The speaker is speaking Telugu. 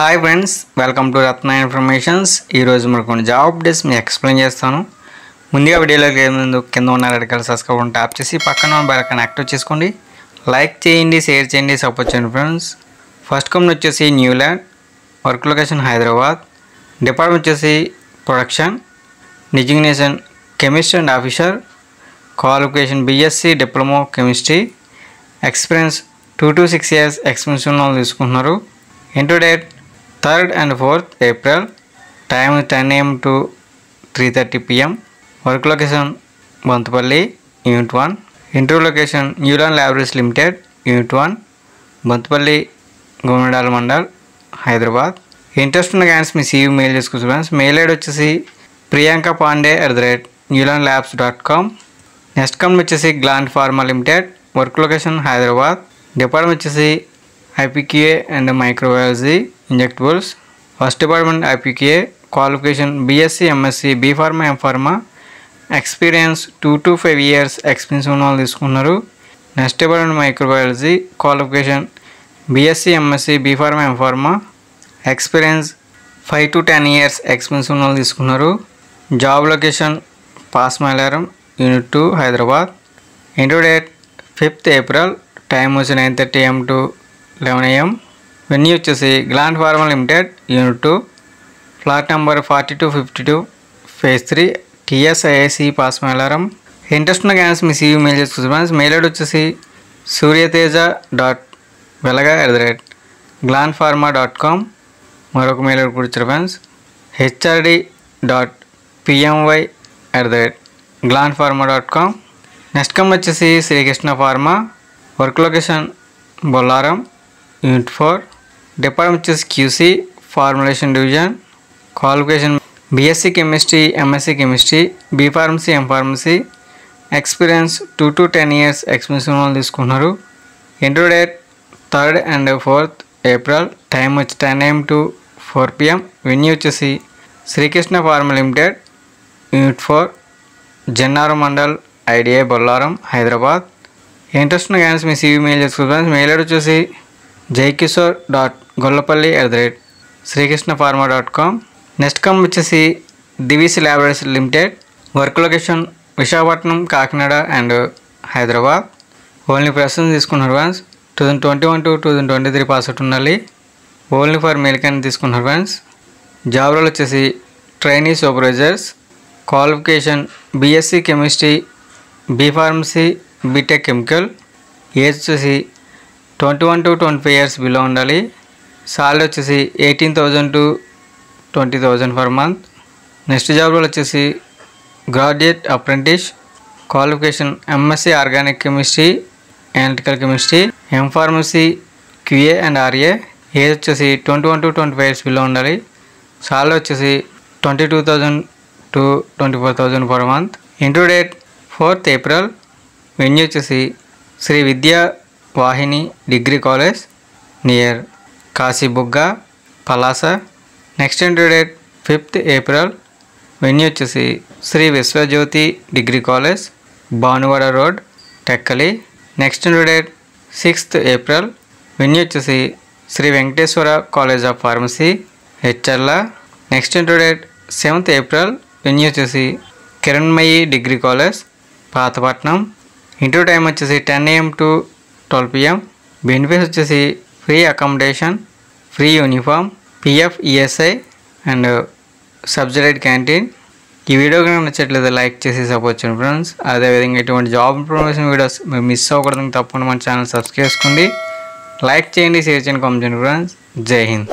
Hi friends, welcome to Ratna informations. ఈరోజు మనకు కొన్ని జాబ్ అప్డేట్స్ మీకు ఎక్స్ప్లెయిన్ చేస్తాను. ముందుగా వీడియోలోకి ముందు కింద ఉన్న రెడ్ కలర్ సబ్స్క్రైబ్ ట్యాప్ చేసి పక్కన ఉన్న బెల్ ఐకాన్ యాక్టివ్ చేసుకోండి. లైక్ చేయండి, షేర్ చేయండి, సపోర్ట్ చేయండి ఫ్రెండ్స్. ఫస్ట్ కంపెనీ వచ్చేసి Newland, work location Hyderabad, department వచ్చేసి production, designation chemist and officer, qualification BSc diploma chemistry, experience 2 to 6 years experience ఉన్న వాళ్ళు తీసుకుంటున్నారు. Inter date 3rd and 4th April, time 10 AM to 3:30 PM, work location Bonthapalli unit 1, interview location Newland laboratories limited unit 1, Bonthapalli Govindala mandal Hyderabad. Interest ఉన్న క్యాండిడేట్స్ మీ CV మెయిల్ చేసుకోవచ్చు ఫ్రెండ్స్. మెయిల్ ఐడి వచ్చేసి priyankaPandey@newlandlabs.com. నెక్స్ట్ కంపెనీ వచ్చేసి gland pharma limited, work location Hyderabad, department వచ్చేసి IPQA and microbiology injectables. First department IPQA, qualification BSc, MSc, B Pharma, M Pharma, experience 2 to 5 years experience ఉన్న వాళ్ళు తీసుకున్నారు. Next department microbiology, qualification BSc, MSc, B Pharma, M Pharma, experience 5 to 10 years experience ఉన్న వాళ్ళు తీసుకున్నారు. Job location Pashamylaram unit 2 Hyderabad. Interview date 5th April, time వచ్చి 9:30 AM to 11 AM. వెన్యూ వచ్చేసి gland pharma limited unit 2, flat number 4252, phase 3, TSIAC Pashamylaram. Interest ఉన్న క్యాండిడేట్స్ మీ CV మెయిల్ చేసుకోవచ్చు ఫ్రెండ్స్. మెయిల్ ఐడి వచ్చేసి suryateja.velaga@glandpharma.com. మరొక మెయిల్ ఐడి కూడా ఇచ్చారు ఫ్రెండ్స్. HRD.pmy@glandpharma.com. నెక్స్ట్ కంపెనీ వచ్చేసి Srikrishna Pharma, work location Bollaram unit 4, department వచ్చేసి QC formulation division, qualification BSc chemistry, MSc chemistry, B Pharmacy, M Pharmacy, experience 2 to 10 years experience ఉన్న వాళ్ళు తీసుకున్నారు. Interview date 3rd and 4th April, time వచ్చి 10 AM to 4 PM. వెన్యూ వచ్చేసి Srikrishna Pharma limited unit 4, Jannaram mandal IDA Bollaram Hyderabad. Interest ఉన్న క్యాండిడేట్స్ మీ CV మెయిల్ చేసుకోవచ్చు. మెయిల్ ఐడి వచ్చేసి jaikishore.gollapalli@srikrishnafarma.com. నెక్స్ట్ కంపెనీ వచ్చేసి DVC laboratories limited, work location Visakhapatnam, Kakinada and Hyderabad. Only persons తీసుకున్నారు ఫ్రెండ్స్. 2021 to 2023 పాస్ అవుట్ ఉండాలి. ఓన్లీ ఫర్ మేల్ క్యాండిడేట్ తీసుకున్నారు ఫ్రెండ్స్. జాబ్ రోల్ వచ్చేసి trainee supervisors, qualification BSc chemistry, B Pharmacy, BTech chemical. Age వచ్చేసి 21 to 25 years బిలో ఉండాలి. సాలరీ వచ్చేసి 18,000 to 20,000 per month. Next job role వచ్చేసి graduate apprentice, qualification MSc organic chemistry, analytical chemistry, M Pharmacy, QA and RA. Age వచ్చేసి 21 to 25 years బిలో ఉండాలి. సాలరీ వచ్చేసి 22,000 to 24,000 per month. Interview date 4th April. Venue వచ్చేసి Shri Vidya Vahini degree college near Kasibugga Palasa. Next interview date 5th April. Venue వచ్చేసి Shri Vishwajyothi degree college Bhanuvada road Tekkali. Next interview date 6th April. Venue వచ్చేసి Shri Venkateswara college of pharmacy హెచ్ఎల్లా. Next interview date 7th April. Venue వచ్చేసి Kiranmayi degree college Pathapatnam. Interview time వచ్చేసి 10 AM to 12 PM. బెనిఫిట్స్ వచ్చేసి free accommodation, free uniform, PF, ESI and subsidised canteen. ఈ వీడియో కనుక నచ్చట్లేదు లైక్ చేసి సపోర్ట్ చేయండి ఫ్రెండ్స్. అదేవిధంగా ఇటువంటి జాబ్ ఇన్ఫర్మేషన్ వీడియోస్ మీరు మిస్ అవ్వకూడదు తప్పకుండా మన ఛానల్ సబ్స్క్రైబ్ చేసుకోండి. లైక్ చేయండి, షేర్ చేయండి, కామెంట్ చేయండి ఫ్రెండ్స్. జై హింద్.